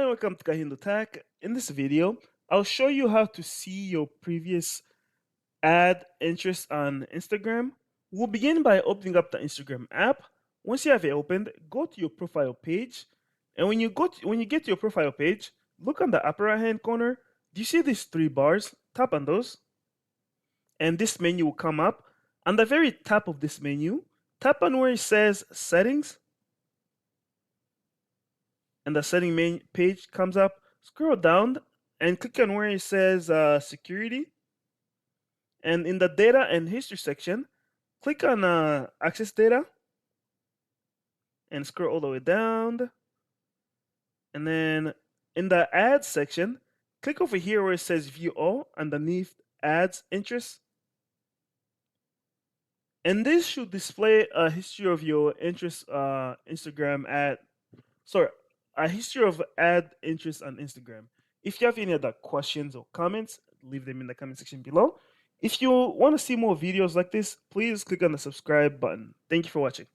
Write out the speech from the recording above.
welcome to KahindoTech. In this video, I'll show you how to see your previous ad interest on Instagram. We'll begin by opening up the Instagram app. Once you have it opened, go to your profile page. And when you get to your profile page, look on the upper right hand corner. Do you see these three bars? Tap on those. And this menu will come up. On the very top of this menu, tap on where it says settings. And the setting main page comes up. Scroll down and click on where it says security. And in the data and history section, click on access data and scroll all the way down. And then in the ads section, click over here where it says view all underneath ads interest. And this should display a history of your interest Instagram ad. Sorry, a history of ad interest on Instagram. If you have any other questions or comments, leave them in the comment section below. If you want to see more videos like this, please click on the subscribe button. Thank you for watching.